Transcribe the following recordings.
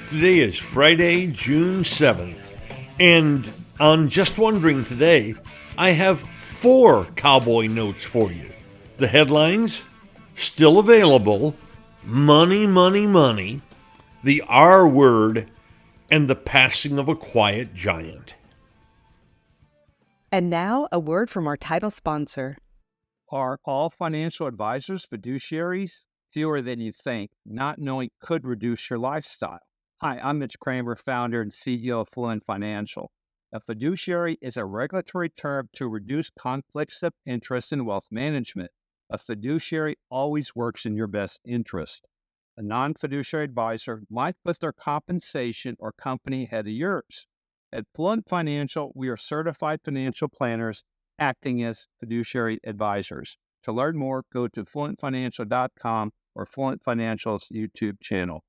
Today is Friday, June 7th, and on Just Wondering today, I have 4 cowboy notes for you. The headlines, still available, money, money, money, the R word, and the passing of a quiet giant. And now, a word from our title sponsor. Are all financial advisors fiduciaries? Fewer than you think. Not knowing could reduce your lifestyle. Hi, I'm Mitch Kramer, founder and CEO of Fluent Financial. A fiduciary is a regulatory term to reduce conflicts of interest in wealth management. A fiduciary always works in your best interest. A non-fiduciary advisor might put their compensation or company ahead of yours. At Fluent Financial, we are certified financial planners acting as fiduciary advisors. To learn more, go to fluentfinancial.com or Fluent Financial's YouTube channel.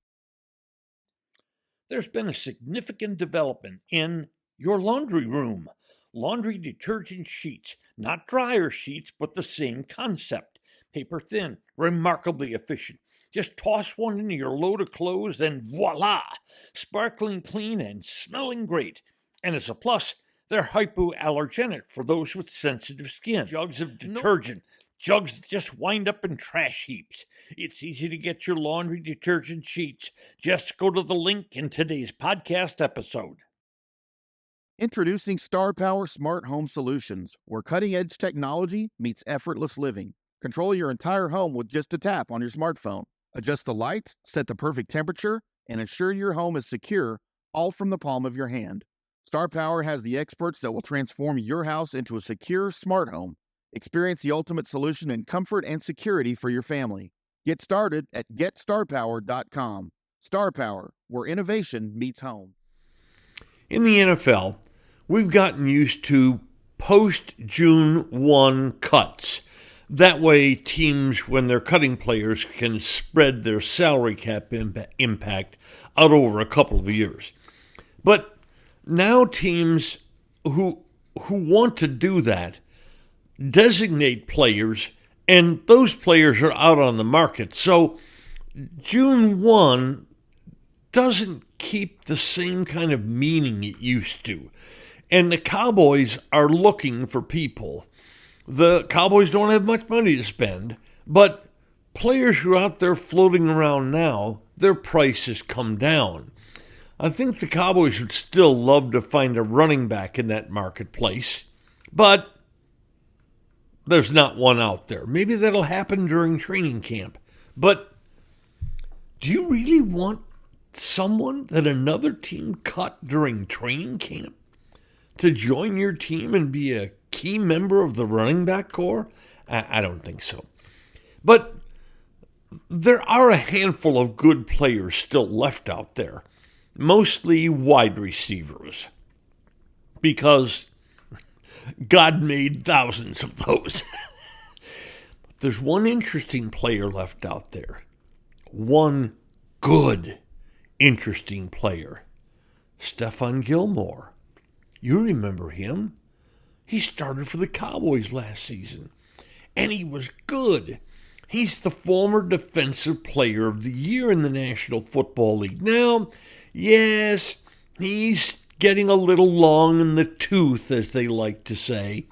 There's been a significant development in your laundry room. Laundry detergent sheets, not dryer sheets, but the same concept. Paper thin, remarkably efficient. Just toss one into your load of clothes and voila! Sparkling clean and smelling great. And as a plus, they're hypoallergenic for those with sensitive skin. Jugs of detergent. Jugs that just wind up in trash heaps. It's easy to get your laundry detergent sheets. Just go to the link in today's podcast episode. Introducing Star Power Smart Home Solutions, where cutting-edge technology meets effortless living. Control your entire home with just a tap on your smartphone. Adjust the lights, set the perfect temperature, and ensure your home is secure, all from the palm of your hand. Star Power has the experts that will transform your house into a secure, smart home. Experience the ultimate solution in comfort and security for your family. Get started at GetStarPower.com. Star Power, where innovation meets home. In the NFL, we've gotten used to post-June 1 cuts. That way, teams, when they're cutting players, can spread their salary cap impact out over a couple of years. But now teams who want to do that designate players, and those players are out on the market. So June 1 doesn't keep the same kind of meaning it used to. And the Cowboys are looking for people. The Cowboys don't have much money to spend, but players who are out there floating around now, their prices come down. I think the Cowboys would still love to find a running back in that marketplace, but there's not one out there. Maybe that'll happen during training camp. But do you really want someone that another team cut during training camp to join your team and be a key member of the running back corps? I don't think so. But there are a handful of good players still left out there, mostly wide receivers, because God made thousands of those. There's one interesting player left out there. One good, interesting player. Stephon Gilmore. You remember him. He started for the Cowboys last season, and he was good. He's the former Defensive Player of the Year in the National Football League. Now, yes, he's getting a little long in the tooth, as they like to say.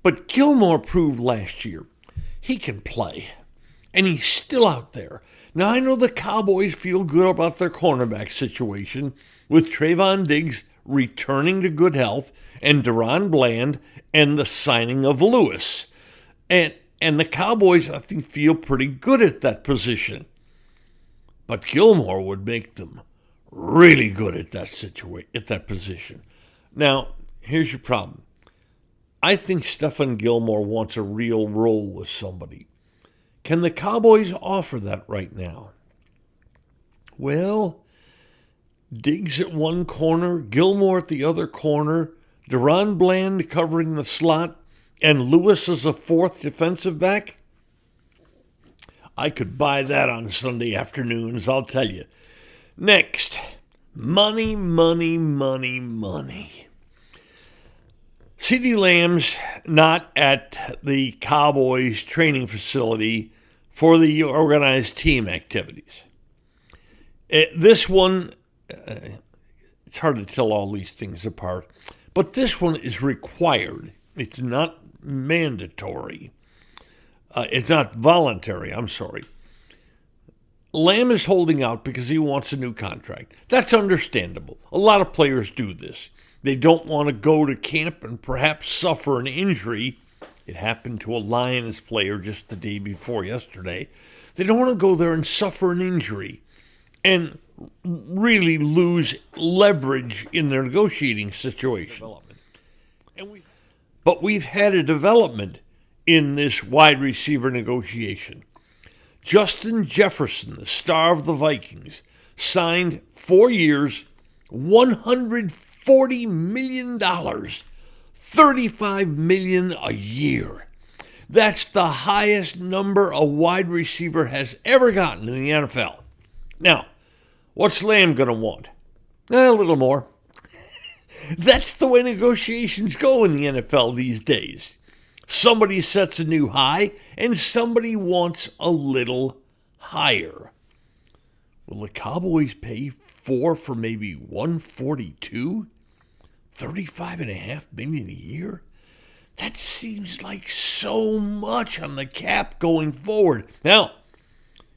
But Gilmore proved last year he can play, and he's still out there. Now, I know the Cowboys feel good about their cornerback situation, with Trayvon Diggs returning to good health, and Deron Bland, and the signing of Lewis. And the Cowboys, I think, feel pretty good at that position. But Gilmore would make them really good at that position. Now, here's your problem. I think Stephon Gilmore wants a real role with somebody. Can the Cowboys offer that right now? Well, Diggs at one corner, Gilmore at the other corner, Deron Bland covering the slot, and Lewis as a fourth defensive back? I could buy that on Sunday afternoons, I'll tell you. Next, money, money, money, money. CeeDee Lamb's not at the Cowboys training facility for the organized team activities. This one, it's hard to tell all these things apart, but this one is required. It's not mandatory. It's not voluntary, I'm sorry. Lamb is holding out because he wants a new contract. That's understandable. A lot of players do this. They don't want to go to camp and perhaps suffer an injury. It happened to a Lions player just the day before yesterday. They don't want to go there and suffer an injury and really lose leverage in their negotiating situation. But we've had a development in this wide receiver negotiation. Justin Jefferson, the star of the Vikings, signed 4 years, $140 million, $35 million a year. That's the highest number a wide receiver has ever gotten in the NFL. Now, what's Lamb going to want? A little more. That's the way negotiations go in the NFL these days. Somebody sets a new high, and somebody wants a little higher. Will the Cowboys pay 4 for maybe 142? $35.5 million a year? That seems like so much on the cap going forward. Now,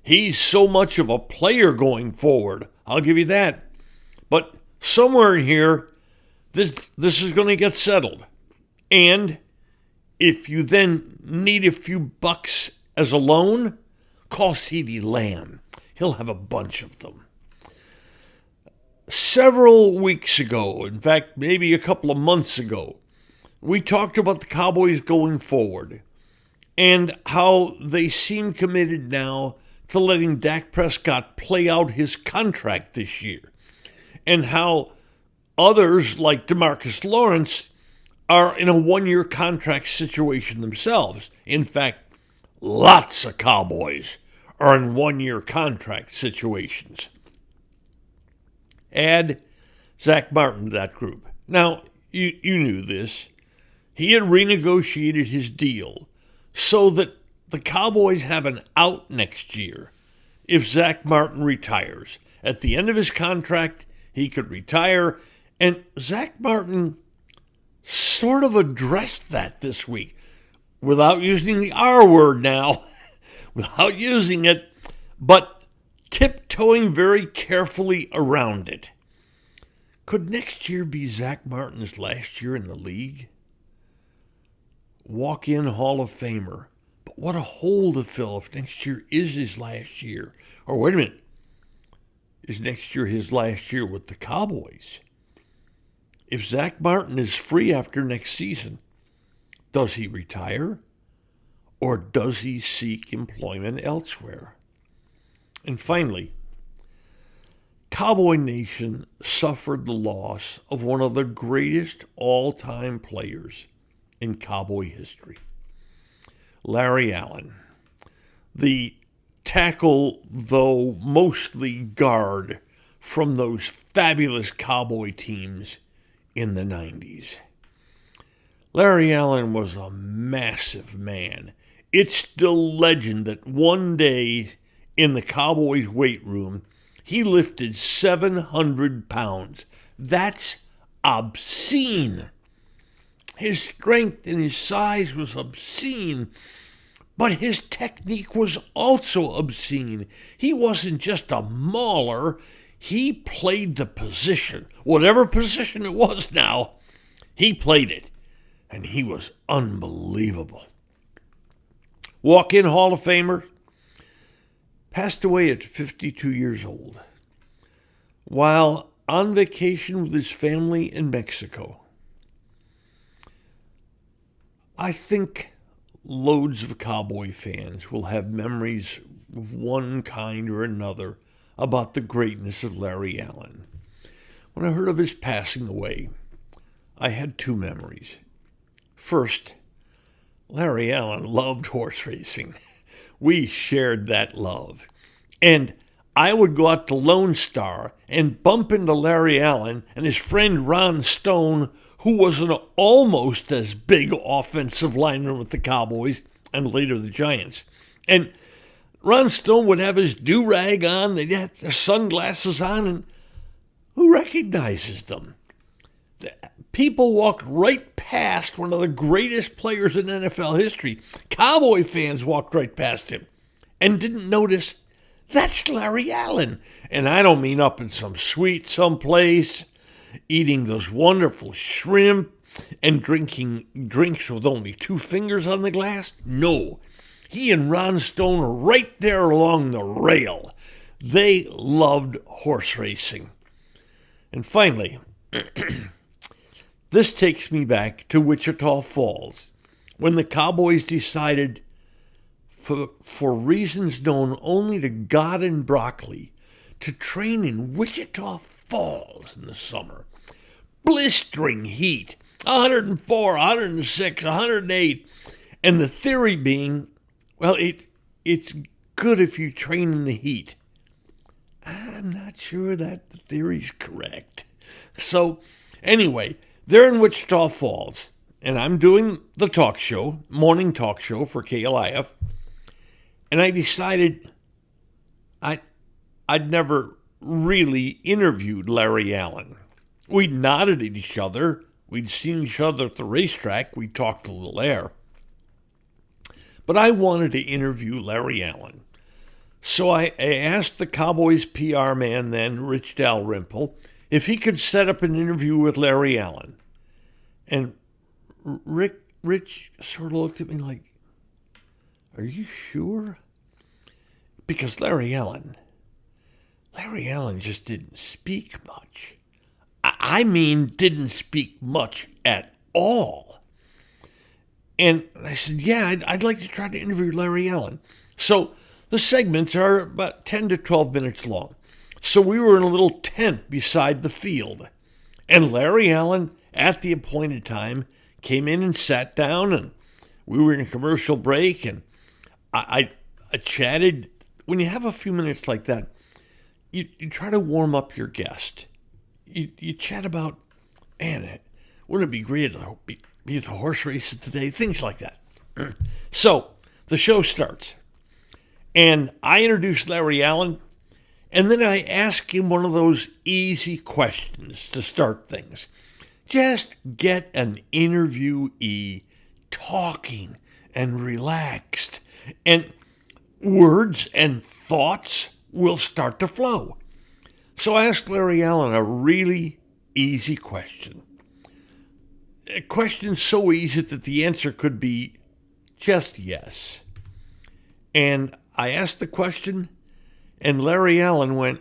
he's so much of a player going forward. I'll give you that. But somewhere in here, this is going to get settled. And if you then need a few bucks as a loan, call CeeDee Lamb. He'll have a bunch of them. Several weeks ago, in fact, maybe a couple of months ago, we talked about the Cowboys going forward and how they seem committed now to letting Dak Prescott play out his contract this year, and how others like DeMarcus Lawrence are in a one-year contract situation themselves. In fact, lots of Cowboys are in one-year contract situations. Add Zach Martin to that group. Now, you knew this. He had renegotiated his deal so that the Cowboys have an out next year if Zach Martin retires. At the end of his contract, he could retire, and Zach Martin sort of addressed that this week without using the R word now, without using it, but tiptoeing very carefully around it. Could next year be Zach Martin's last year in the league? Walk-in Hall of Famer. But what a hole to fill if next year is his last year. Or wait a minute, is next year his last year with the Cowboys? If Zach Martin is free after next season, does he retire? Or does he seek employment elsewhere? And finally, Cowboy Nation suffered the loss of one of the greatest all-time players in Cowboy history. Larry Allen, the tackle, though mostly guard, from those fabulous Cowboy teams in the 90s. Larry Allen was a massive man. It's still legend that one day in the Cowboys weight room, he lifted 700 pounds. That's obscene. His strength and his size was obscene, but his technique was also obscene. He wasn't just a mauler. He played the position. Whatever position it was now, he played it. And he was unbelievable. Walk-in Hall of Famer, passed away at 52 years old while on vacation with his family in Mexico. I think loads of Cowboy fans will have memories of one kind or another about the greatness of Larry Allen. When I heard of his passing away, I had two memories. First, Larry Allen loved horse racing. We shared that love. And I would go out to Lone Star and bump into Larry Allen and his friend Ron Stone, who was an almost as big offensive lineman with the Cowboys and later the Giants. And Ron Stone would have his do-rag on, they'd have their sunglasses on, and who recognizes them? People walked right past one of the greatest players in NFL history. Cowboy fans walked right past him and didn't notice that's Larry Allen. And I don't mean up in some suite someplace, eating those wonderful shrimp and drinking drinks with only 2 fingers on the glass. No, he and Ron Stone are right there along the rail. They loved horse racing. And finally, this takes me back to Wichita Falls, when the Cowboys decided, for reasons known only to God and broccoli, to train in Wichita Falls in the summer. Blistering heat, 104, 106, 108, and the theory being, well, it's good if you train in the heat. I'm not sure that the theory's correct. So, anyway, they're in Wichita Falls, and I'm doing the talk show, morning talk show for KLIF, and I decided I'd never really interviewed Larry Allen. We'd nodded at each other. We'd seen each other at the racetrack. We talked a little there. But I wanted to interview Larry Allen. So I asked the Cowboys PR man then, Rich Dalrymple, if he could set up an interview with Larry Allen. And Rich sort of looked at me like, are you sure? Because Larry Allen just didn't speak much. I mean, didn't speak much at all. And I said, yeah, I'd like to try to interview Larry Allen. So the segments are about 10 to 12 minutes long. So we were in a little tent beside the field. And Larry Allen, at the appointed time, came in and sat down, and we were in a commercial break, and I chatted. When you have a few minutes like that, you try to warm up your guest. You chat about, man, wouldn't it be great to be at the horse races today? Things like that. So the show starts, and I introduce Larry Allen, and then I ask him one of those easy questions to start things. Just get an interviewee talking and relaxed, and words and thoughts will start to flow. So I asked Larry Allen a really easy question. A question so easy that the answer could be just yes. And I asked the question, and Larry Allen went,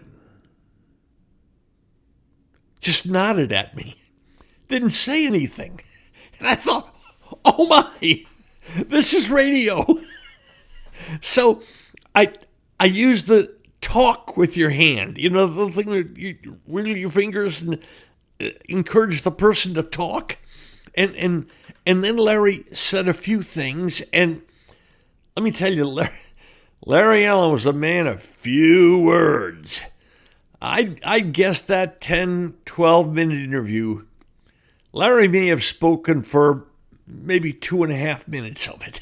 just nodded at me. Didn't say anything. And I thought, oh my, this is radio. So I used the talk with your hand, the thing that you wiggle your fingers and encourage the person to talk. And then Larry said a few things, and let me tell you, Larry Allen was a man of few words. I guess that 10, 12-minute interview, Larry may have spoken for maybe 2.5 minutes of it.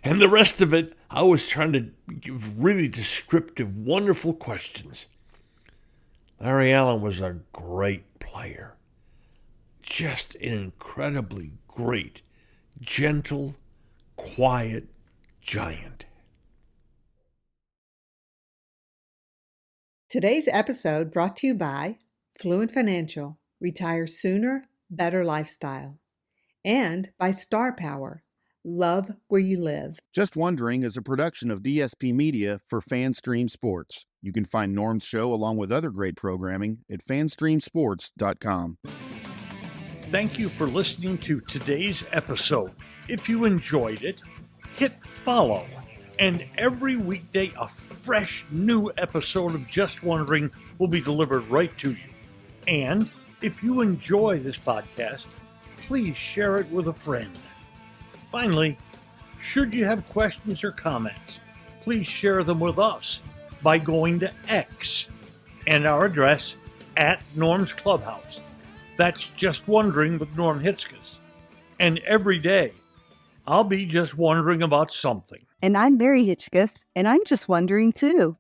And the rest of it, I was trying to give really descriptive, wonderful questions. Larry Allen was a great player. Just an incredibly great, gentle, quiet giant. Today's episode brought to you by Fluent Financial, Retire Sooner, Better Lifestyle, and by Star Power, Love Where You Live. Just Wondering is a production of DSP Media for FanStream Sports. You can find Norm's show along with other great programming at fanstreamsports.com. Thank you for listening to today's episode. If you enjoyed it, hit follow. And every weekday, a fresh new episode of Just Wondering will be delivered right to you. And if you enjoy this podcast, please share it with a friend. Finally, should you have questions or comments, please share them with us by going to X and our address at Norm's Clubhouse. That's Just Wondering with Norm Hitzges. And every day, I'll be just wondering about something. And I'm Mary Hitchkus, and I'm just wondering too.